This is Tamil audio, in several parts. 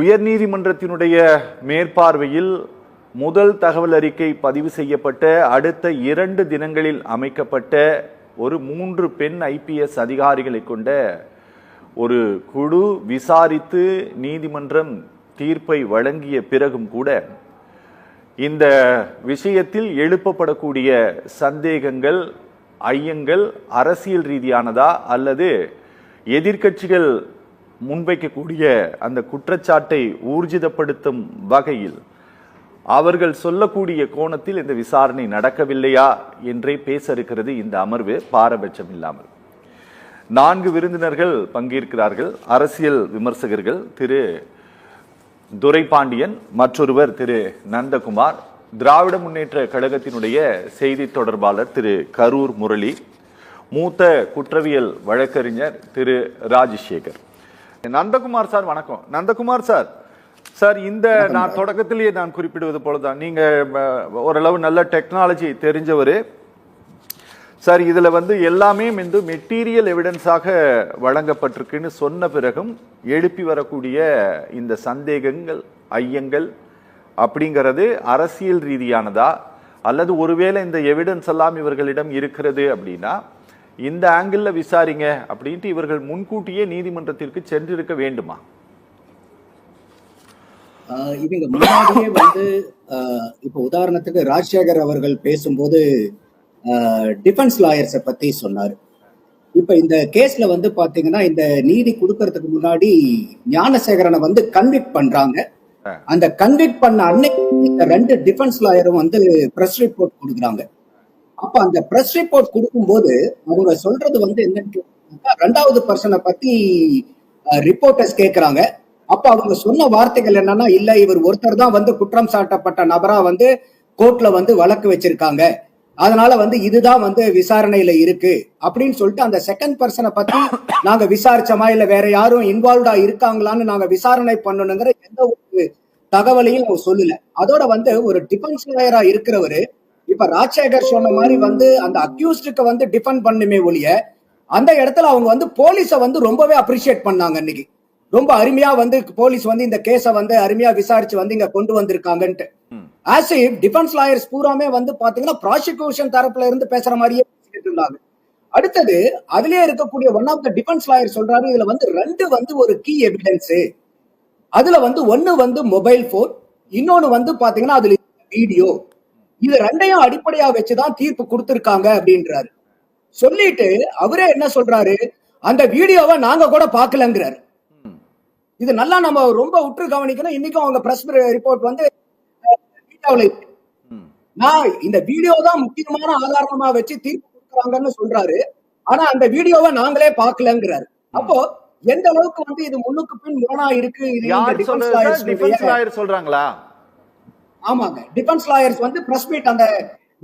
உயர்நீதிமன்றத்தினுடைய மேற்பார்வையில் முதல் தகவல் அறிக்கை பதிவு செய்யப்பட்ட அடுத்த 2 தினங்களில் அமைக்கப்பட்ட ஒரு 3 பெண் IPS அதிகாரிகளை கொண்ட ஒரு குழு விசாரித்து நீதிமன்றம் தீர்ப்பை வழங்கிய பிறகும் கூட இந்த விஷயத்தில் எழுப்பப்படக்கூடிய சந்தேகங்கள், ஐயங்கள் அரசியல் ரீதியானதா அல்லது எதிர்க்கட்சிகள் முன்வைக்கக்கூடிய அந்த குற்றச்சாட்டை ஊர்ஜிதப்படுத்தும் வகையில் அவர்கள் சொல்லக்கூடிய கோணத்தில் இந்த விசாரணை நடக்கவில்லையா என்றே பேச இருக்கிறது இந்த அமர்வு. பாரபட்சம் இல்லாமல் 4 விருந்தினர்கள் பங்கேற்கிறார்கள். அரசியல் விமர்சகர்கள் திரு துரைபாண்டியன், மற்றொருவர் திரு நந்தகுமார், திராவிட முன்னேற்ற கழகத்தினுடைய செய்தி தொடர்பாளர் திரு கரூர் முரளி, மூத்த குற்றவியல் வழக்கறிஞர் திரு ராஜசேகர். நந்தகுமார் சார் வணக்கம். நந்தகுமார் சார், சார் இந்த நான் தொடக்கத்திலேயே நான் குறிப்பிடுவது போலதான், நீங்க ஓரளவு நல்ல டெக்னாலஜி தெரிஞ்சவர் சார். இதுல எல்லாமே மெட்டீரியல் எவிடன்ஸாக வழங்கப்பட்டிருக்குன்னு சொன்ன பிறகும் எழுப்பி வரக்கூடிய இந்த சந்தேகங்கள், ஐயங்கள் அப்படிங்கிறது அரசியல் ரீதியானதா அல்லது ஒருவேளை இந்த எவிடன்ஸ் எல்லாம் இவர்களிடம் இருக்கிறது அப்படின்னா இந்த ஆங்கிள் விசாரிங்க அப்படின்ட்டு இவர்கள் முன்கூட்டியே நீதிமன்றத்திற்கு சென்றிருக்க வேண்டுமா? இவங்க முன்னாடியே இப்ப உதாரணத்துக்கு ராஜசேகர் அவர்கள் பேசும்போது டிஃபென்ஸ் லாயர்ஸை பத்தி சொன்னாரு. இப்ப இந்த கேஸ்ல பாத்தீங்கன்னா இந்த நீதி கொடுக்கறதுக்கு முன்னாடி ஞானசேகரனை கன்விக்ட் பண்றாங்க. அந்த கன்விக்ட் பண்ண அன்னைக்கு இந்த 2 டிஃபென்ஸ் லாயரும் பிரஸ் ரிப்போர்ட் கொடுக்குறாங்க. அப்ப அந்த பிரஸ் ரிப்போர்ட் கொடுக்கும்போது அவங்க சொல்றது என்னன்னு, 2வது பர்சனை பத்தி ரிப்போர்ட்டர்ஸ் கேட்கிறாங்க. அப்ப அவங்க சொன்ன வார்த்தைகள் என்னன்னா, இல்ல இவர் ஒருத்தர் தான் குற்றம் சாட்டப்பட்ட நபரா கோர்ட்ல வழக்கு வச்சிருக்காங்க, அதனால இதுதான் விசாரணையில இருக்கு அப்படின்னு சொல்லிட்டு அந்த செகண்ட் பர்சனை பத்தி நாங்க விசாரிச்சோமா இல்ல வேற யாரும் இன்வால்வ்டா இருக்காங்களான்னு நாங்க விசாரணை பண்ணணுங்கிற எந்த ஒரு தகவலையும் அவங்க சொல்லல. அதோட ஒரு டிஃபென்ஸ் லாயரா இருக்கிறவரு இப்ப ராஜசேகர் சொன்ன மாதிரி அந்த அக்யூஸ்டுக்கு டிஃபெண்ட் பண்ணுமே ஒழிய அந்த இடத்துல அவங்க போலீஸை ரொம்பவே அப்ரிஷியேட் பண்ணாங்க. இன்னைக்கு ரொம்ப அருமையா போலீஸ் இந்த கேஸை அருமையா விசாரிச்சு இங்க கொண்டு வந்திருக்காங்கன்ட்டு. ஆஸ் இஃப் டிஃபென்ஸ் லாயர்ஸ் பூராமே பாத்தீங்கன்னா ப்ராசிக்யூஷன் தரப்புல இருந்து பேசுற மாதிரியே பேசிட்டு இருந்தாங்க. அடுத்தது அதுலயே இருக்கக்கூடிய one of the defence lawyer சொல்றாரு, இதுல 2 ஒரு கீ எவிடன்ஸ். அதுல ஒன்னு மொபைல் போன், இன்னொன்னு பாத்தீங்கன்னா அதுல வீடியோ. இது 2ஐயும் அடிப்படையா வச்சுதான் தீர்ப்பு கொடுத்திருக்காங்க அப்படின்றாரு. சொல்லிட்டு அவரே என்ன சொல்றாரு, அந்த வீடியோவை நாங்க கூட பாக்கலங்கிறாரு. இது நல்லா நம்ம ரொம்ப உற்று கவனிக்கணும். இன்னைக்கும் அவங்க பிரஸ் ரிப்போர்ட் நான் இந்த வீடியோ தான் முக்கியமான ஆதாரமா வச்சு தீர்ப்பு கொடுக்குறாங்கன்னு சொல்றாரு. ஆனா அந்த வீடியோவை நாங்களே பாக்கலங்கிறாரு. அப்போ எந்த அளவுக்கு இது முன்னுக்கு பின் முரணா இருக்கு. டிஃபென்ஸ் லாயர் சொல்றாங்களா? ஆமாங்க, டிஃபென்ஸ் லாயர்ஸ் பிரஸ் மீட் அந்த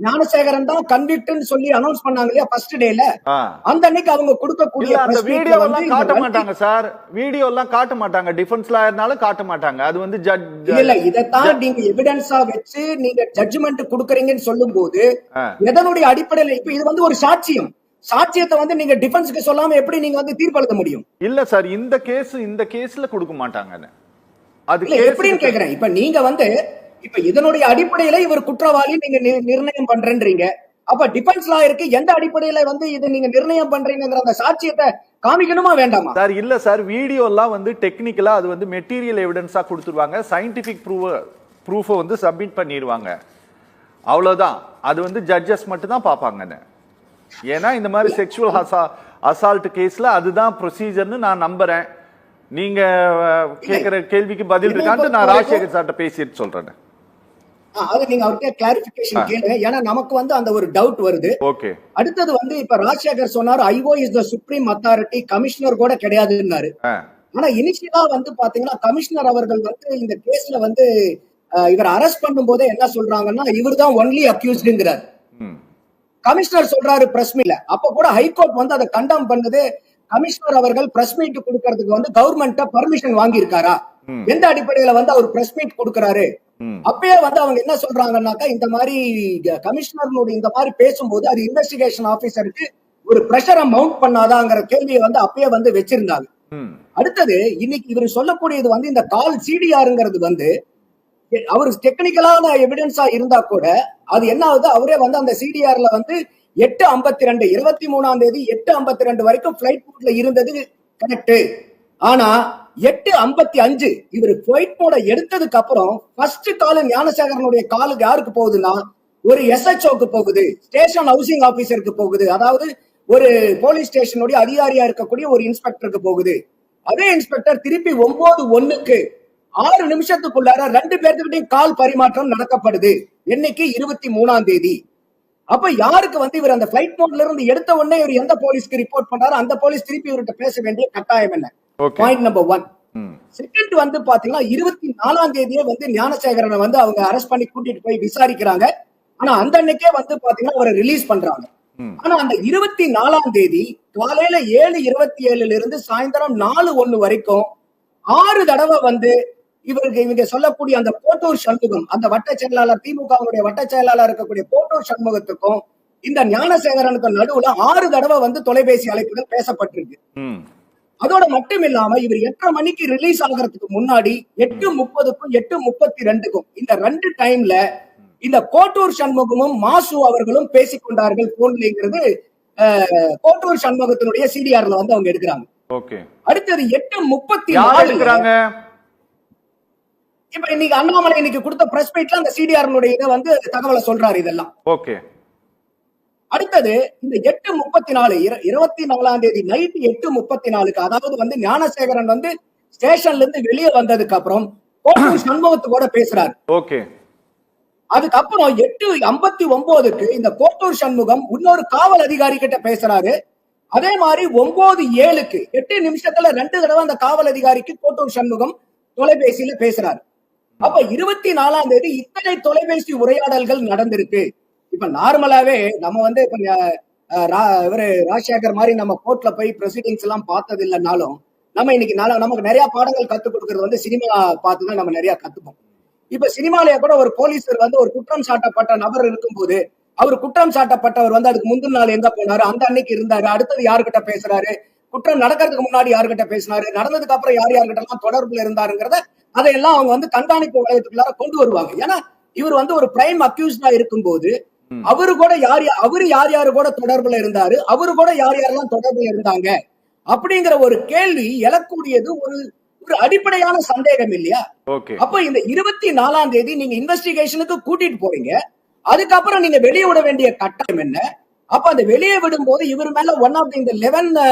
ஞானசேகரன் தான் கன்விக்ட்னு சொல்லி அனௌன்ஸ் பண்ணாங்க இல்லையா ஃபர்ஸ்ட் டேல, அந்த அன்னைக்கு அவங்க கொடுக்கக்கூடிய அந்த வீடியோ எல்லாம் காட்ட மாட்டாங்க சார். வீடியோ எல்லாம் காட்ட மாட்டாங்க, டிஃபென்ஸ் லாயர்னால காட்ட மாட்டாங்க. அது ஜட்ஜ் இல்ல, இதத்தான் நீங்க எவிடன்ஸா வச்சு நீங்க ஜட்ஜ்மென்ட் கொடுக்கறீங்கன்னு சொல்லும்போது எதனுடைய அடிப்படையில் இப்ப இது ஒரு சாட்சியம். சாட்சியத்தை நீங்க டிஃபென்ஸ்க்கு சொல்லாம எப்படி நீங்க தீர்ப்பு எழுத முடியும்? இல்ல சார், இந்த கேஸ்ல கொடுக்க மாட்டாங்க. அது எப்படின்னு கேக்குறேன். இப்ப நீங்க இப்ப இதனுடைய அடிப்படையில இவர் குற்றவாளி நீங்க நிர்ணயம் பண்றேன்றீங்க. அப்ப டிஃபென்ஸ் லாயருக்கு எந்த அடிப்படையில இது நீங்க நிர்ணயம் பண்றீங்கங்கிற அந்த சாட்சியத்தை காமிக்கணுமா வேண்டாமா? சார் இல்ல சார், வீடியோ எல்லாம் டெக்னிக்கலா அது மெட்டீரியல் எவிடன்ஸா கொடுத்துருவாங்க. சயின்டிபிக் ப்ரூஃபை சப்மிட் பண்ணிடுவாங்க, அவ்வளவுதான். அது ஜட்ஜஸ் மட்டும் தான் பாப்பாங்க. ஏன்னா இந்த மாதிரி செக்ஷுவல் அசால்ட் கேஸ்ல அதுதான் ப்ரொசீஜர்னு நான் நம்புறேன். நீங்க கேக்குற கேள்விக்கு பதில் இருக்கான்னு நான் ராஜசேகர் சார்ட்ட பேசிட்டு சொல்றேன். அது நீங்க அவர்கிட்ட கிளாரிபிகேஷன் கேளுங்க. ஏன்னா நமக்கு அந்த ஒரு டவுட் வருது. ஓகே. அடுத்தது இப்ப ராஜசேகர் சொன்னாரு IO is the supreme authority, commissioner கூட கிடையாதுன்னாரு. ஆனா இனிஷியலா பாத்தீங்கன்னா கமிஷனர் அவர்கள் இந்த கேஸ்ல இவர் அரெஸ்ட் பண்ணும் போதே என்ன சொல்றாங்கன்னா இவர் தான் ஒன்லி அக்யூஸ்டுங்கிறார். கமிஷனர் சொல்றாரு பிரஸ் மீட்ல. அப்ப கூட ஹைகோர்ட் அதை கண்டம் பண்ணது. கமிஷனர் அவர்கள் பிரஸ் மீட் கொடுக்கறதுக்கு கவர்மெண்ட் பர்மிஷன் வாங்கி இருக்காரா, எந்த அடிப்படையில அவர் பிரஸ் மீட் கொடுக்கறாரு? அப்பயே அவங்க என்ன சொல்றாங்கன்னாக்கா இந்த மாதிரி கமிஷனர் இந்த மாதிரி பேசும்போது அது இன்வெஸ்டிகேஷன் ஆபீசருக்கு ஒரு பிரஷரை மவுண்ட் பண்ணாதாங்கிற கேள்வியை அப்பயே வச்சிருந்தாங்க. அடுத்தது இன்னைக்கு இவர் சொல்லக்கூடியது வந்து இந்த கால் சிடிஆருங்கிறது வந்து அவரு டெக்னிக்கலான எவிடன்ஸா இருந்தா கூட அது என்ன ஆகுது, அவரே வந்து அந்த சிடிஆர்ல வந்து 8:52 23ஆம் தேதி 8:52 வரைக்கும் பிளைட் மோட்ல இருந்தது கரெக்ட். ஆனா 8:55 இவர் பிளைட் மோட எடுத்ததுக்கு அப்புறம் ஃபர்ஸ்ட் கால் ஞானசேகரனுடைய காலுக்கு யாருக்கு போகுதுன்னா ஒரு எஸ்ஹெச்ஓக்கு போகுது, ஸ்டேஷன் ஹவுசிங் ஆபீசருக்கு போகுது, அதாவது ஒரு போலீஸ் ஸ்டேஷனுடைய அதிகாரியா இருக்கக்கூடிய ஒரு இன்ஸ்பெக்டருக்கு போகுது. அதே இன்ஸ்பெக்டர் திருப்பி 9:01 6 நிமிஷத்துக்குள்ளார 2 பேர்த்துக்கிட்டையும் கால் பரிமாற்றம் நடக்கப்படுது. என்னைக்கு 23ஆம் தேதி. அப்ப யாருக்கு வந்து இவர் அந்த பிளைட் மோட்ல இருந்து எடுத்த உடனே இவர் எந்த போலீஸ்க்கு ரிப்போர்ட் பண்றாரு, அந்த போலீஸ் திருப்பி இவர்கிட்ட பேச வேண்டிய கட்டாயம் என்ன? Point number 1. செகண்ட் வந்து பாத்தீங்கன்னா 24ஆம் தேதியே வந்து ஞானசேகரனை வந்து அவங்க அரெஸ்ட் பண்ணி கூட்டிட்டு போய் விசாரிக்கிறாங்க. ஆனா அந்த அன்னைக்கே வந்து பாத்தீங்கன்னா அவரை ரிலீஸ் பண்றாங்க. ஆனா அந்த 24ஆம் தேதி காலையில 7:27 இருந்து சாயந்தரம் 4:01 வரைக்கும் 6 தடவை வந்து இவங்க சொல்லக்கூடிய அந்த கோட்டூர் சண்முகம், அந்த வட்ட செயலாளர், திமுகவுடைய வட்ட செயலாளர் இருக்கக்கூடிய கோட்டூர் சண்முகத்துக்கும் இந்த ஞானசேகரனுக்கு நடுவுல 6 தடவை வந்து தொலைபேசி அழைப்புகள் பேசப்பட்டிருக்கு. அதோட மட்டும் இல்லாம இவர் 8:30 மணிக்கு ரிலீஸ் ஆகிறதுக்கு முன்னாடி 8:30க்கும் 8:32க்கும் இந்த 2 டைம்ல இந்த கோட்டூர் சண்முகமும் மாசு அவர்களும் பேசிக்கொண்டார்கள் போன்லங்கிறது கோட்டூர் சண்முகத்தினுடைய சிடிஆர்ல வந்து அவங்க எடுக்கிறாங்க. அடுத்தது 8:34 இப்ப இன்னைக்கு அண்ணாமலை இன்னைக்கு கொடுத்த பிரஸ் மீட்ல அந்த சிடிஆர்னுடைய இதை வந்து தகவலை சொல்றாரு இதெல்லாம். அடுத்தது இந்த 8:34 24ஆம் தேதி நைட் 8:34க்கு அதாவது வந்து ஞானசேகரன் வந்து ஸ்டேஷன்ல இருந்து வெளியே வந்ததுக்கு அப்புறம் கோட்டூர் சண்முகத்தோட பேசுறாரு. அதுக்கப்புறம் 8:59க்கு இந்த கோட்டூர் சண்முகம் இன்னொரு காவல் அதிகாரி கிட்ட பேசுறாரு. அதே மாதிரி 9:07க்கு 8 நிமிஷத்துல 2 தடவை அந்த காவல் அதிகாரிக்கு கோட்டூர் சண்முகம் தொலைபேசியில பேசுறாரு. அப்ப 24ஆம் தேதி இத்தனை தொலைபேசி உரையாடல்கள் நடந்திருக்கு. இப்ப நார்மலாவே நம்ம வந்து இப்ப இவரு ராஜசேகர் மாதிரி நம்ம கோர்ட்ல போய் ப்ரொசீடிங்ஸ் எல்லாம் பார்த்தது இல்லைன்னாலும் நம்ம இன்னைக்கு நமக்கு நிறைய பாடங்கள் கத்துக் கொடுக்கறது வந்து சினிமா பார்த்துதான் நம்ம நிறைய கத்துப்போம். இப்ப சினிமாலயே கூட ஒரு போலீஸர் வந்து ஒரு குற்றம் சாட்டப்பட்ட நபர் இருக்கும்போது அவர் குற்றம் சாட்டப்பட்டவர் வந்து அதுக்கு முந்தின நாள் எங்க போனாரு, அந்த அன்னைக்கு இருந்தாரு, அடுத்தது யாருக்கிட்ட பேசுறாரு, குற்றம் நடக்கிறதுக்கு முன்னாடி யாருக்கிட்ட பேசினாரு, நடந்ததுக்கு அப்புறம் யார்கிட்ட எல்லாம் தொடர்புல இருந்தாருங்கிறத அதையெல்லாம் அவங்க வந்து கண்காணிப்பு வளையத்துக்குள்ளார கொண்டு வருவாங்க. ஏன்னா இவர் வந்து ஒரு பிரைம் அக்யூஸ்டா இருக்கும்போது அவரு கூட யார் யாரு கூட தொடர்புல இருந்தாரு, அவரு கூட யார் யாரெல்லாம் தொடர்புல இருந்தாங்க அப்படிங்கிற ஒரு கேள்வி எழக்கூடியது ஒரு அடிப்படையான சந்தேகம் இல்லையா? அப்ப இந்த 24ஆம் தேதி நீங்க இன்வெஸ்டிகேஷனுக்கு கூட்டிட்டு போறீங்க, அதுக்கப்புறம் நீங்க வெளியே விட வேண்டிய கட்டாயம் என்ன? அப்ப அந்த வெளியே விடும் போது இவர் மேல ஒன் ஆஃப் இந்த 11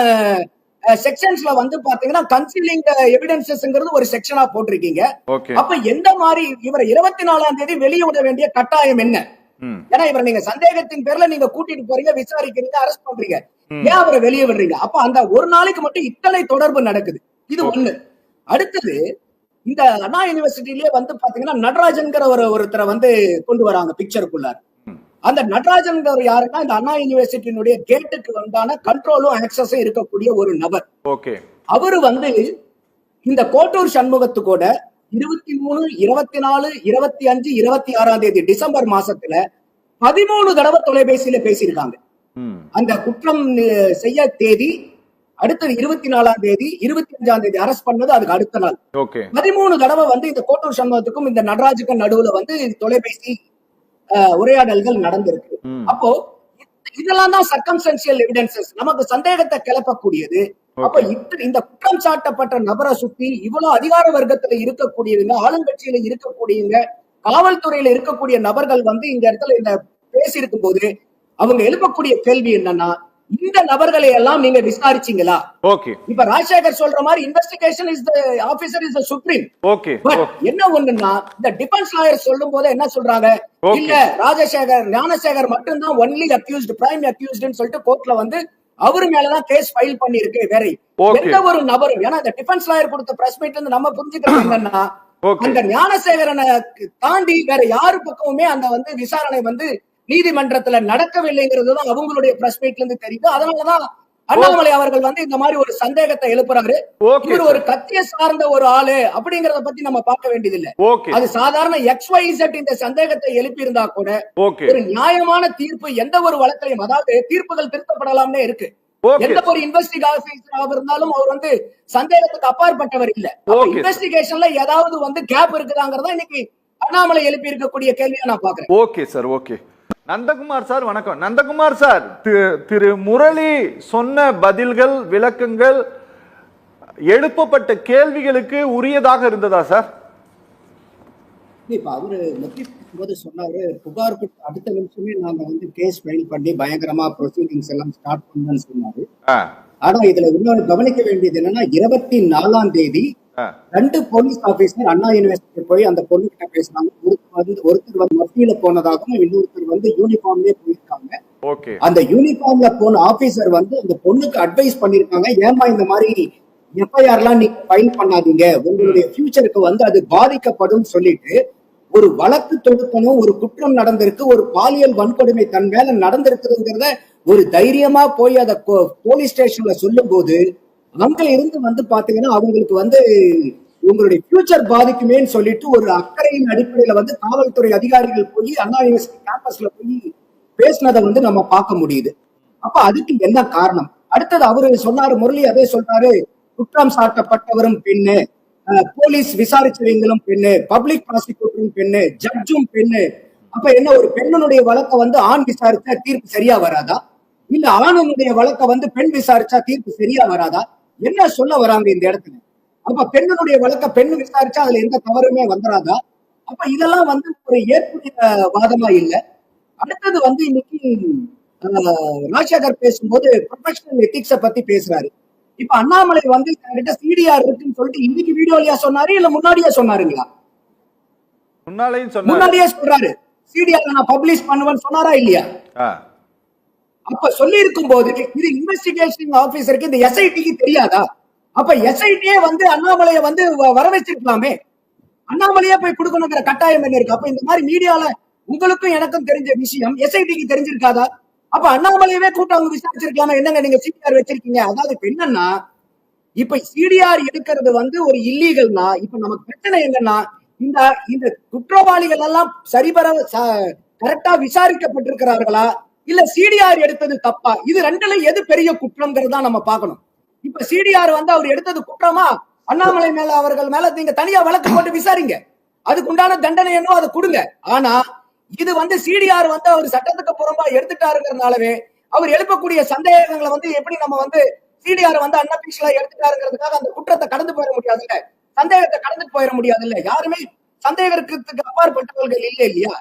செக்ஷன்ஸ்ல வந்து பாத்தீங்கன்னா கன்சீலிங் எவிடன்சஸ்ங்கிறது ஒரு செக்ஷனா போட்டிருக்கீங்க. அப்ப எந்த மாதிரி இவரை 24ஆம் தேதி வெளியே விட வேண்டிய கட்டாயம் என்ன? ஏன்னா இவர் நீங்க சந்தேகத்தின் பேர்ல நீங்க கூட்டிட்டு போறீங்க, விசாரிக்கிறீங்க, அரெஸ்ட் பண்றீங்க, ஏன் அவரை வெளியே விடுறீங்க? அப்ப அந்த ஒரு நாளைக்கு மட்டும் இத்தனை தொடர்பு நடக்குது. இது ஒண்ணு. அடுத்தது இந்த அண்ணா யூனிவர்சிட்டியிலேயே வந்து பாத்தீங்கன்னா நடராஜன்கிற ஒருத்தரை வந்து கொண்டு வராங்க பிக்சருக்குள்ளார. அந்த நடராஜன் யாருன்னா இந்த அண்ணா யூனிவர்சிட்டியினுடைய கேட்டுக்கு வந்தான கண்ட்ரோலும் ஆக்சஸும் இருக்கக்கூடிய ஒரு நபர். அவரு வந்து இந்த கோட்டூர் சண்முகத்துக்கூட 23, 24, 25, 26ஆம் தேதி டிசம்பர் மாசத்துல 13 தடவை தொலைபேசியில பேசியிருக்காங்க. அந்த குற்றம் செய்ய தேதி அடுத்தது 24ஆம் தேதி, 25ஆம் தேதி அரெஸ்ட் பண்ணது அதுக்கு அடுத்த நாள் 13 தடவை வந்து இந்த கோட்டூர் சண்முகத்துக்கும் இந்த நடராஜுக்கும் நடுவுல வந்து தொலைபேசி உரையாடல்கள் நடந்திருக்கு. அப்போ இதெல்லாம் தான் சர்க்கம்ஸ்டன்ஷியல் எவிடன்சஸ், நமக்கு சந்தேகத்தை கிளப்பக்கூடியது. அப்ப இந்த குற்றம் சாட்டப்பட்ட நபரை சுத்தி இவ்வளவு அதிகார வர்க்கத்துல இருக்கக்கூடியவங்க, ஆளுங்கட்சியில இருக்கக்கூடியவங்க, காவல்துறையில இருக்கக்கூடிய நபர்கள் வந்து இந்த இடத்துல இந்த பேசி இருக்கும் போது அவங்க எழுப்பக்கூடிய கேள்வி என்னன்னா, இந்த நபர்களை எல்லாம் நீங்க விசாரிச்சீங்களா? இப்ப ராஜசேகர் சொல்ற மாதிரி investigation is the officer is the supreme. But என்ன ஒண்ணுன்னா இந்த டிஃபென்ஸ் லாயர் சொல்லும் போது என்ன சொல்றாங்க, இல்ல ஞானசேகர் மட்டும் தான் ஒன்லி அக்யூஸ்ட், பிரைம் அக்யூஸ்ட்னு சொல்லிட்டு கோர்ட்ல வந்து அவரு மேலதான் கேஸ் ஃபைல் பண்ணி இருக்கு. வேற எந்த ஒரு நபரும், ஏன்னா இந்த டிஃபென்ஸ் லாயர் கொடுத்த பிரஸ் மீட்ல இருந்து நம்ம புரிஞ்சுக்கிறது என்னன்னா, அந்த ஞானசேகரனை தாண்டி வேற யாரு பக்கமுமே அந்த வந்து விசாரணை வந்து நீதிமன்றத்துல நடக்கவில்லைங்கிறதுதான் அவங்களுடைய பிரஸ் மீட்ல இருந்து தெரியுது. அதனாலதான் அண்ணாமலை அவர்கள் வந்து இந்த மாதிரி ஒரு சந்தேகத்தை எழுப்புறாரு. இவர் ஒரு கட்சியை சார்ந்த ஒரு ஆளு அப்படிங்கறத பத்தி நம்ம பார்க்க வேண்டியதில்லை. அது சாதாரண XYZ இந்த சந்தேகத்தை எழுப்பி இருந்தா கூட ஒரு நியாயமான தீர்ப்பு எந்த ஒரு வழக்கையும், அதாவது தீர்ப்புகள் திருத்தப்படலாம்னே இருக்கு. எந்த ஒரு இன்வெஸ்டிகேஷன் இருந்தாலும் அவர் வந்து சந்தேகத்துக்கு அப்பாற்பட்டவர் இல்ல. இன்வெஸ்டிகேஷன்ல ஏதாவது வந்து கேப் இருக்குதாங்கிறதா இன்னைக்கு அண்ணாமலை எழுப்பி இருக்கக்கூடிய கேள்வியா நான் பாக்குறேன். Okay sir, okay. Nandakumar sir வணக்கம். நந்தகுமார் சார், திரு முரளி சொன்ன பதில்கள், விளக்கங்கள், எழுப்பப்பட்ட கேள்விகளுக்கு உரியதாக இருந்ததா சார்? இப்ப அவரு போது சொன்னாரு, புகார் அடுத்த நிமிஷமே நாங்க வந்து கேஸ் ஃபைல் பண்ணி பயங்கரமா ப்ரொசீடிங்ஸ் எல்லாம் ஸ்டார்ட் பண்ணணும்னு சொன்னாரு. ஆனா இதுல இன்னொரு கவனிக்க வேண்டியது என்னன்னா, 24ஆம் தேதி 2 போலீஸ் ஆபீசர் அண்ணா யூனிவர்சிட்டி போய் அந்த பொண்ணு கிட்ட பேசுறாங்க. ஒருத்தர் வந்து மத்தியில போனதாகவும் இன்னொருத்தர் வந்து யூனிஃபார்ம்லயே போயிருக்காங்க. அந்த யூனிஃபார்ம்ல போன ஆபீசர் வந்து அந்த பொண்ணுக்கு அட்வைஸ் பண்ணிருக்காங்க, ஏமா இந்த மாதிரி எஃப்ஐஆர் எல்லாம் நீங்க ஃபைல் பண்ணாதீங்க, உங்களுடைய ஃபியூச்சருக்கு வந்து அது பாதிக்கப்படும் சொல்லிட்டு ஒரு வழக்கு தொடுக்கணும், ஒரு குற்றம் நடந்திருக்கு, ஒரு பாலியல் வன்கொடுமை தன் மேல நடந்திருக்குங்கிறத ஒரு தைரியமா போய் அதை போலீஸ் ஸ்டேஷன்ல சொல்லும் போது அங்க இருந்து வந்து பாத்தீங்கன்னா அவங்களுக்கு வந்து உங்களுடைய ஃபியூச்சர் பாதிக்குமேன்னு சொல்லிட்டு ஒரு அக்கறையின் அடிப்படையில வந்து காவல்துறை அதிகாரிகள் போய் அண்ணா யூனிவர்சிட்டி கேம்பஸ்ல போய் பேசினதை வந்து நம்ம பார்க்க முடியுது. அப்ப அதுக்கு என்ன காரணம்? அடுத்தது அவரு சொன்னாரு, முரளி அதே சொல்றாரு, குற்றம் சாட்டப்பட்டவரும் பெண்ணு, போலீஸ் விசாரிச்சவங்களும் பெண்ணு, பப்ளிக் ப்ராசிக்யூட்டரும் பெண்ணு, ஜட்ஜும் பெண்ணு. அப்ப என்ன, ஒரு பெண்ணுடைய வழக்க வந்து ஆண் விசாரிச்சா தீர்ப்பு சரியா வராதா? இல்ல ஆணுடைய வழக்க வந்து பெண் விசாரிச்சா தீர்ப்பு சரியா வராதா? என்ன சொல்ல வராங்க இந்த இடத்துல? அப்ப பெண்ணுடைய வழக்க பெண்ணு விசாரிச்சா அதுல எந்த தவறுமே வந்துடாதா? அப்ப இதெல்லாம் வந்து ஒரு ஏற்புடைய வாதமா இல்ல. அடுத்தது வந்து இன்னைக்கு ராஜசேகர் பேசும்போது ப்ரொஃபஷனல் எத்திக்ஸ பத்தி பேசுறாரு. இப்ப அண்ணாமலை வந்து என்கிட்ட சிடிஆர் இருக்குன்னு சொல்லிட்டு இன்னைக்கு வீடியோலயா சொன்னாரு, இல்ல முன்னாடியே சொன்னாருங்களா? முன்னாடியே சொல்றாரு, சிடிஆர் நான் பப்ளிஷ் பண்ணுவேன்னு சொன்னாரா இல்லையா? அப்ப சொல்லி இருக்கும் போது இது இன்வெஸ்டிகேஷன் ஆபீசருக்கு இந்த எஸ்ஐடிக்கு தெரியாதா? அப்ப எஸ்ஐடியே வந்து அண்ணாமலையை வந்து வர வச்சிருக்கலாமே, அண்ணாமலையே போய் கொடுக்கணுங்கிற கட்டாயம் என்ன இருக்கு? அப்ப இந்த மாதிரி மீடியால உங்களுக்கும் எனக்கும் தெரிஞ்ச விஷயம் எஸ்ஐடிக்கு தெரிஞ்சிருக்காதா? அப்ப அண்ணாமலையவே கூட்டம் அவங்க விசாரிச்சிருக்கலாமா? என்னங்க நீங்க சிடிஆர் வச்சிருக்கீங்க? அதாவது இப்ப என்னன்னா, இப்ப சிடிஆர் எடுக்கிறது வந்து ஒரு இல்லீகல்னா, இப்ப நமக்கு பிரச்சனை எங்கன்னா, இந்த இந்த குற்றவாளிகள் எல்லாம் சரிபர கரெக்டா விசாரிக்கப்பட்டிருக்கிறார்களா, இல்ல சிடிஆர் எடுத்தது தப்பா? இது ரெண்டுல எது பெரிய குற்றம்ங்கிறதா நம்ம பார்க்கணும். இப்ப சிடிஆர் வந்து அவர் எடுத்தது குற்றமா, அண்ணாமலை மேல அவர்கள் மேல நீங்க தனியா வழக்கு போட்டு விசாரிங்க, அதுக்கு உண்டான தண்டனை என்னவோ அதை கொடுங்க. ஆனா இது வந்து சிடிஆர் வந்து அவர் சட்டத்துக்கு புறம்பா எடுத்துட்டாருங்கிறதுனாலவே அவர் எழுப்பக்கூடிய சந்தேகங்களை வந்து எப்படி நம்ம வந்து சிடிஆர் வந்து அன்அபிஷியலா எடுத்துட்டாருங்கிறதுக்காக அந்த குற்றத்தை கடந்து போயிட முடியாது இல்ல, சந்தேகத்தை கடந்து போயிட முடியாது இல்ல. யாருமே சந்தேகத்துக்கு அப்பாற்பட்டவர்கள் இல்ல இல்லையா?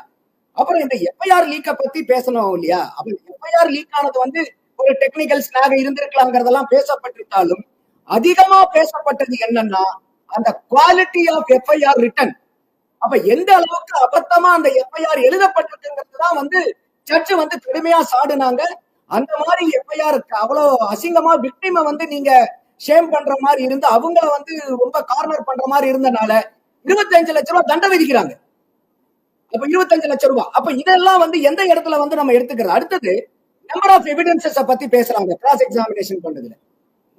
அப்புறம் இந்த எஃப்ஐஆர் லீக்க பத்தி பேசணும் இல்லையா? அப்ப எஃப்ஐஆர் லீக் ஆனது வந்து ஒரு டெக்னிக்கல் ஸ்லாக இருந்திருக்கலாம்ங்கிறதெல்லாம் பேசப்பட்டிருந்தாலும் அதிகமா பேசப்பட்டது என்னன்னா அந்த குவாலிட்டி ஆஃப் எஃப்ஐஆர் ரிட்டன். அப்ப எந்த அளவுக்கு அபத்தமா அந்த எஃப்ஐஆர் எழுதப்பட்டிருக்குங்கிறதுதான் வந்து ஜட்ஜ் வந்து கடுமையா சாடுனாங்க. அந்த மாதிரி எஃப்ஐஆர் அவ்வளவு அசிங்கமா விக்டிம வந்து நீங்க ஷேம் பண்ற மாதிரி இருந்து அவங்கள வந்து ரொம்ப கார்னர் பண்ற மாதிரி இருந்தனால 25 லட்சம் ரூபாய் தண்டனை விதிக்கிறாங்க. அப்ப 25 லட்சம் ரூபாய். அப்ப இதெல்லாம் வந்து எந்த இடத்துல வந்து நம்ம எடுத்துக்கிறது? அடுத்தது நம்பர் ஆஃப் எவிடன்சஸ் பத்தி பேசுறாங்க கிராஸ் எக்ஸாமினேஷன் பண்றதுல.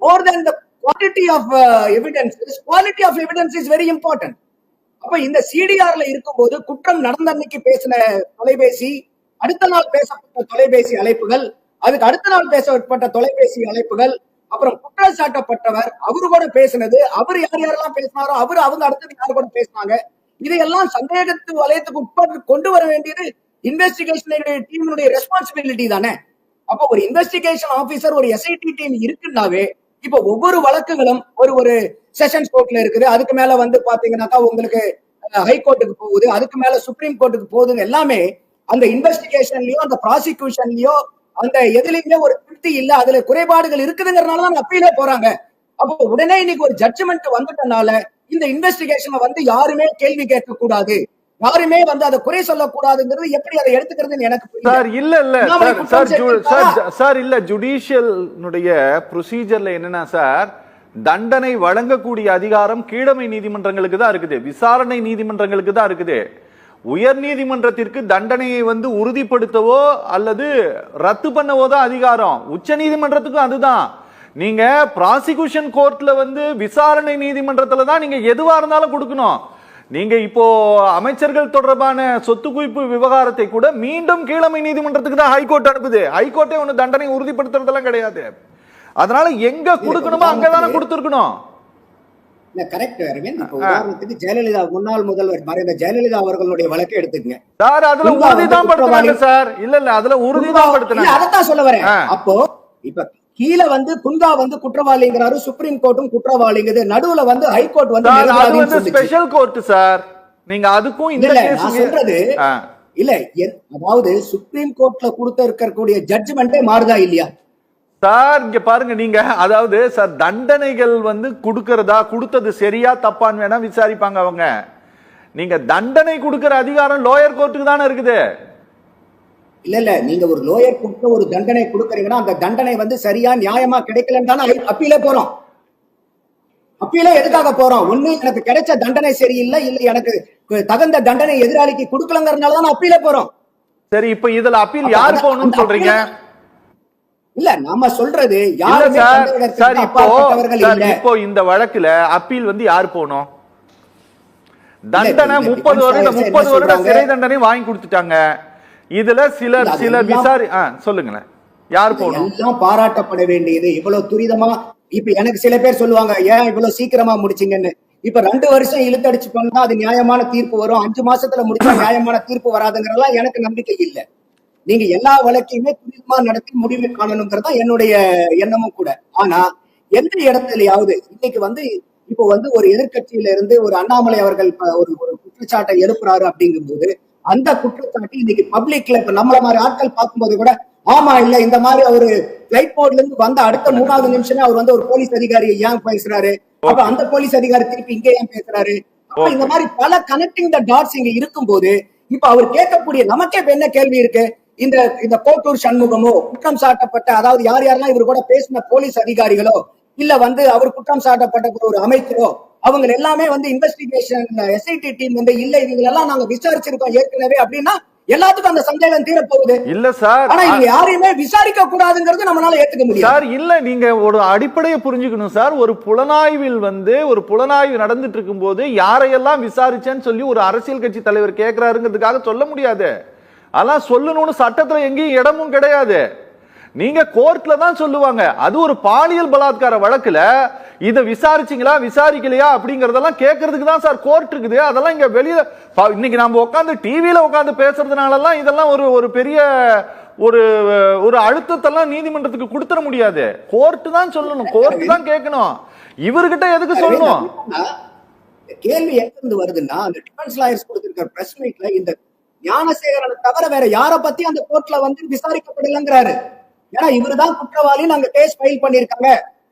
More then the quality of evidences, quality of evidence is very important. அப்ப இந்த சிடிஆர்ல இருக்கும்போது குற்றம் நடந்த அன்னைக்கு பேசின தொலைபேசி, அடுத்த நாள் பேசப்பட்ட தொலைபேசி அழைப்புகள், அதுக்கு அடுத்த நாள் பேசப்பட்ட தொலைபேசி அழைப்புகள், அப்புறம் குற்றம் சாட்டப்பட்டவர் அவரு கூட பேசினது, அவர் யார் யாரெல்லாம் பேசினாரோ அவங்க அடுத்தது யார் கூட பேசினாங்க, இதையெல்லாம் சந்தேகத்து வலயத்துக்கு உட்பட்டு கொண்டு வர வேண்டியது இன்வெஸ்டிகேஷன் டீமுடைய ரெஸ்பான்சிபிலிட்டி தானே. அப்ப ஒரு இன்வெஸ்டிகேஷன் ஆபீசர், ஒரு எஸ்ஐடி டீம் இருக்குன்னாவே இப்ப ஒவ்வொரு வழக்குகளும் ஒரு செஷன்ஸ் கோர்ட்ல இருக்குது, அதுக்கு மேல வந்து பாத்தீங்கன்னாக்கா உங்களுக்கு ஹைகோர்ட்டுக்கு போகுது, அதுக்கு மேல சுப்ரீம் கோர்ட்டுக்கு போகுதுன்னு எல்லாமே அந்த இன்வெஸ்டிகேஷன்லயோ அந்த ப்ராசிக்யூஷன்லயோ அந்த எதுலயுமே ஒரு திருப்தி இல்ல, அதுல குறைபாடுகள் இருக்குதுங்கிறதுனாலதான் அப்பீலே போறாங்க. அப்போ உடனே இன்னைக்கு ஒரு ஜட்ஜ்மெண்ட் வந்துட்டனால இந்த இன்வெஸ்டிகேஷனை வந்து யாருமே கேள்வி கேட்க கூடாது, யாருமே வந்து அதை குறை சொல்லக்கூடாதுங்கிறது எப்படி அதை எடுத்துக்கிறதுன்னு எனக்கு சார் இல்ல. ஜுடிஷியல் ப்ரொசீஜர்ல என்னன்னா சார், தண்டனை வழங்கக்கூடிய அதிகாரம் கீழமை நீதிமன்றங்களுக்கு தான் இருக்குது, விசாரணை நீதிமன்றங்களுக்கு தான் இருக்குது. உயர் நீதிமன்றத்திற்கு தண்டனையை வந்து உறுதிப்படுத்தவோ அல்லது ரத்து பண்ணவோ தான் அதிகாரம். உச்ச நீதிமன்றத்துக்கும் அதுதான். நீங்க ப்ராசிக்யூஷன் கோர்ட்ல வந்து விசாரணை நீதிமன்றத்துல தான் நீங்க எதுவா இருந்தாலும் கொடுக்கணும். நீங்க இப்போ அமைச்சர்கள் தொடர்பான சொத்து குவிப்பு விவகாரத்தை கூட மீண்டும் கீழமை நீதிமன்றத்துக்கு தான் ஹைகோர்ட் அனுப்புது. ஹைகோர்ட்டே ஒன்னு தண்டனை உறுதிப்படுத்துறதெல்லாம் கிடையாது. அதனால எங்க கொடுக்கணுமோ அங்கதானே கொடுத்திருக்கணும். இல்ல கரெக்ட் அரவிந்த். இப்ப உதாரணத்துக்கு ஜெயலலிதா, முன்னாள் முதல்வர் மறைந்த ஜெயலலிதா அவர்களுடைய வழக்கை எடுத்துக்கங்க சார். அதுல உறுதிதான் படுத்துறாங்க சார். இல்ல அதுல உறுதிதான் படுத்துறாங்க. அதத்தான் சொல்ல வரேன். அப்போ இப்ப கீழ வந்து குந்தா வந்து குற்றவாளிங்கிறாரு, சுப்ரீம் கோர்ட்டும் குற்றவாளிங்குது, நடுவுல வந்து ஹைகோர்ட் வந்து ஸ்பெஷல் கோர்ட் சார். நீங்க அதுக்கும் இந்த நான் சொல்றது இல்ல, அதாவது சுப்ரீம் கோர்ட்ல கொடுத்த இருக்கக்கூடிய ஜட்ஜ்மெண்டே மாறுதா இல்லையா சார்? இங்க பாருங்க, நீங்க அதாவது சார் தண்டனைகள் வந்து கொடுத்தது சரியா தப்பான்னு வேணா விசாரிப்பாங்க அவங்க. நீங்க தண்டனை கொடுக்கிற அதிகாரம் லோயர் கோர்ட்டுக்கு தானே இருக்குது. இல்ல நீங்க ஒரு லோயர் கொடுத்த ஒரு தண்டனை கொடுக்கறீங்கன்னா அந்த தண்டனை வந்து சரியா நியாயமா கிடைக்கலன்னு தானே அப்பீலே போறோம். அப்பீலே எதுக்காக போறோம்? ஒண்ணு எனக்கு கிடைச்ச தண்டனை சரியில்லை, இல்ல எனக்கு தகுந்த தண்டனை எதிராளிக்கு கொடுக்கலங்கிறதுனால தான் அப்பீலே போறோம். சரி, இப்ப இதுல அப்பீல் யார் போகணும்னு சொல்றீங்க? இல்ல நாம சொல்றது யாருமே இப்போ இந்த வழக்குல அப்பீல் வந்து யார் போகணும்? தண்டனை 30 வருட சிறை தண்டனை வாங்கி கொடுத்துட்டாங்க. இதுல சில சொல்லுங்களேன், யார் போகணும்? எல்லாம் பாராட்டப்பட வேண்டியது. இவ்வளவு துரிதமா இப்ப எனக்கு சில பேர் சொல்லுவாங்க, ஏன் இவ்வளவு சீக்கிரமா முடிச்சீங்கன்னு. இப்ப 2 வருஷம் இழுத்தடிச்சு பண்ணா அது நியாயமான தீர்ப்பு வரும், 5 மாசத்துல முடிச்சா நியாயமான தீர்ப்பு வராதுங்கிறதெல்லாம் எனக்கு நம்பிக்கை இல்லை. நீங்க எல்லா வழக்கையுமே துரிதமா நடத்தி முடிவு காணணுங்கிறதா என்னுடைய எண்ணமும் கூட. ஆனா எந்த இடத்துலயாவது இன்னைக்கு வந்து இப்போ வந்து ஒரு எதிர்கட்சியில இருந்து ஒரு அண்ணாமலை அவர்கள் ஒரு குற்றச்சாட்டை எழுப்புறாரு அப்படிங்கும்போது அந்த குற்றச்சாட்டு இன்னைக்கு பப்ளிக்ல இப்ப நம்மள மாதிரி ஆட்கள் பார்க்கும்போது கூட ஆமா இல்ல இந்த மாதிரி அவரு பிளைட் போர்ட்ல இருந்து வந்த அடுத்த 3வது நிமிஷமே அவர் வந்து ஒரு போலீஸ் அதிகாரியை ஏன் பேசுறாரு, அப்ப அந்த போலீஸ் அதிகாரி திருப்பி இங்க ஏன் பேசுறாரு, அப்ப இந்த மாதிரி பல கனெக்டிங் த டாட்ஸ் இங்க இருக்கும்போது இப்ப அவர் கேட்கக்கூடிய நமக்கே என்ன கேள்வி இருக்கு? இந்த கோட்டூர் சண்முகமோ குற்றம் சாட்டப்பட்ட, அதாவது யார் யாரெல்லாம் இவர் கூட பேசின போலீஸ் அதிகாரிகளோ இல்ல வந்து அவர் குற்றம் சாட்டப்பட்ட ஒரு அமைச்சரோ அவங்க எல்லாமே வந்து இன்வெஸ்டிகேஷன் எஸ்ஐடி டீம் வந்து இல்ல இவங்களெல்லாம் நாங்க விசாரிச்சிருக்கோம் ஏற்கனவே அப்படின்னா எல்லாத்துக்கும் அந்த சந்தேகம் தீரப்போகுது. இல்ல சார், ஆனா இங்க யாரையுமே விசாரிக்க கூடாதுங்கிறது நம்மளால ஏத்துக்க முடியும் சார். இல்ல நீங்க ஒரு அடிப்படையை புரிஞ்சுக்கணும் சார். ஒரு புலனாய்வில் வந்து ஒரு புலனாய்வு நடந்துட்டு இருக்கும் போது யாரையெல்லாம் விசாரிச்சேன்னு சொல்லி ஒரு அரசியல் கட்சி தலைவர் கேட்கிறாருங்கிறதுக்காக சொல்ல முடியாது. அதெல்லாம் சொல்லணும்னு சட்டத்துல எங்கேயும் இடமும் கிடையாது. நீங்க கோர்ட்ல தான் சொல்லுவாங்க. அது ஒரு பாலியல் பலாத்கார வழக்குல இதை விசாரிச்சீங்களா விசாரிக்கலையா அப்படிங்கறதெல்லாம் கேட்கறதுக்கு தான் சார் கோர்ட் இருக்குது. அதெல்லாம் இங்க வெளியில இன்னைக்கு நம்ம உட்காந்து டிவியில உட்காந்து பேசுறதுனாலலாம் இதெல்லாம் ஒரு பெரிய ஒரு அழுத்தத்தெல்லாம் நீதிமன்றத்துக்கு கொடுத்துட முடியாது. கோர்ட் தான் சொல்லணும், கோர்ட் தான் கேட்கணும். இவர்கிட்ட எதுக்கு சொல்லணும்? கேள்வி எங்கிருந்து வருதுன்னா அந்த டிஃபென்ஸ் லாயர்ஸ் கொடுத்திருக்கிற பிரஸ் மீட்ல இந்த ஞானசேகரனை தவிர வேற யார பத்தி அந்த கோர்ட்ல வந்து விசாரிக்கப்படலங்கிறாரு. ஏன்னா இவருதான் குற்றவாளி, நாங்க கேஸ் ஃபைல் பண்ணிருக்காங்க,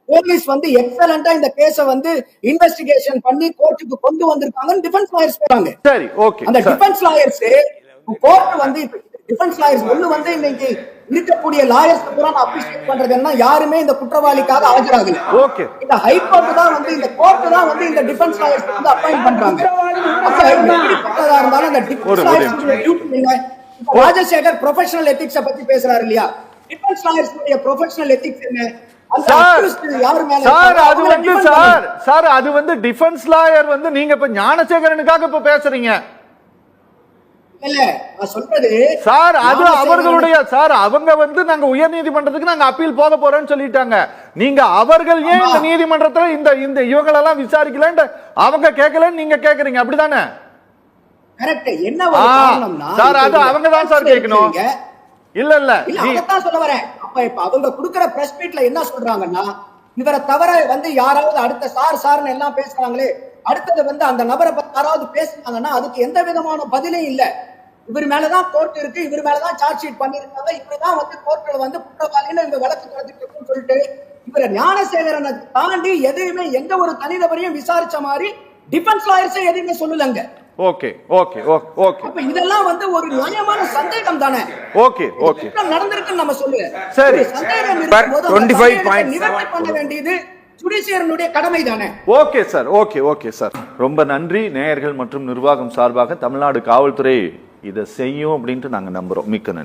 போலீஸ் வந்து எக்ஸலண்டா இந்த கேஸ வந்து இன்வெஸ்டிகேஷன் பண்ணி கோர்ட்டுக்கு கொண்டு வந்திருக்காங்கன்னு டிஃபென்ஸ் லாயர்ஸ் போறாங்க. சரி, ஓகே. அந்த டிஃபென்ஸ் லாயர்ஸ் கோர்ட் வந்து டிஃபென்ஸ் லாயர்ஸ் ஒண்ணு வந்து இன்னைக்கு இருக்கக்கூடிய லாயர்ஸ் பூரா நான் அப்ரிஷியேட் பண்றதுன்னா யாருமே இந்த குற்றவாளிக்காக ஆஜராகல. ஓகே. இந்த ஹைகோர்ட் தான் வந்து இந்த கோர்ட் தான் வந்து இந்த டிஃபென்ஸ் லாயர்ஸ் வந்து அப்பாயிண்ட் பண்றாங்க. அப்ப எப்படிப்பட்டதா இருந்தாலும் இந்த டிஃபென்ஸ் லாயர்ஸ் டியூட்டி இல்ல. ராஜசேகர் ப்ரொஃபஷனல் எத்திக்ஸ் பத்தி பேசுறாரு இல்லையா? டிஃபென்ஸ் லாயர்ஸ் உடைய ப்ரொஃபஷனல் எத்திக்ஸ் என்ன? சார் அது வந்து டிஃபென்ஸ் லாயர் வந்து நீங்க இப்ப ஞானசேகரனுக்காக இப்ப பேசுறீங்க இல்ல நான் சொல்றது சார். அது அவர்களுடைய சார், அவங்க வந்து நாங்க உயர் நீதிமன்றத்துக்கு நாங்க அப்பீல் போக போறோம்னு சொல்லிட்டாங்க. நீங்க அவர்கள் ஏன் இந்த நீதிமன்றத்துல இந்த இவங்களெல்லாம் விசாரிக்கலன்னு அவங்க கேட்கலன்னு நீங்க கேக்குறீங்க, அப்படிதானே? கரெக்ட். என்ன காரணம்னா சார் அது அவங்க தான் சார் கேட்கணும். இல்ல அதான் சொல்ல வரேன். அப்ப இப்ப அவங்க கொடுக்கிற பிரஸ் மீட்ல என்ன சொல்றாங்கன்னா இவரை தவிர வந்து யாராவது அடுத்த சார்னு எல்லாம் பேசுறாங்களே, அடுத்தது வந்து அந்த நபரை பத்தி யாராவது பேசுனாங்கன்னா அதுக்கு எந்த விதமான பதிலும் இல்ல. இவர் மேலதான் கோர்ட் இருக்கு, இவர் மேலதான் சார்ஜ் ஷீட் பண்ணிருக்காங்க, இப்படிதான் வந்து கோர்ட்ல வந்து குற்றவாளின்னு இந்த வழக்கு நடந்துட்டு இருக்குன்னு சொல்லிட்டு இவரை ஞானசேகரனை தாண்டி எதையுமே எந்த ஒரு தனிநபரையும் விசாரிச்ச மாதிரி டிஃபென்ஸ் லாயர்ஸே எதையுமே சொல்லலங்க. Okay okay okay. அப்ப இதெல்லாம் வந்து ஒரு நியாயமான சந்தேகம் தானே. Okay okay. நடந்திருக்குன்னு நம்ம சொல்லுங்க. சரி, சந்தேகம் இருக்கும்போது 25 பாயிண்ட்ஸ் நிவர்த்தி பண்ண வேண்டியது ஜுடிஷியரினுடைய கடமை தானே. Okay sir, okay sir. ரொம்ப நன்றி. நேயர்கள் மற்றும் நிர்வாகம் சார்பாக தமிழ்நாடு காவல்துறை இதை செய்யும் அப்படின்ட்டு நாங்க நம்புறோம். மிக்க நன்றி.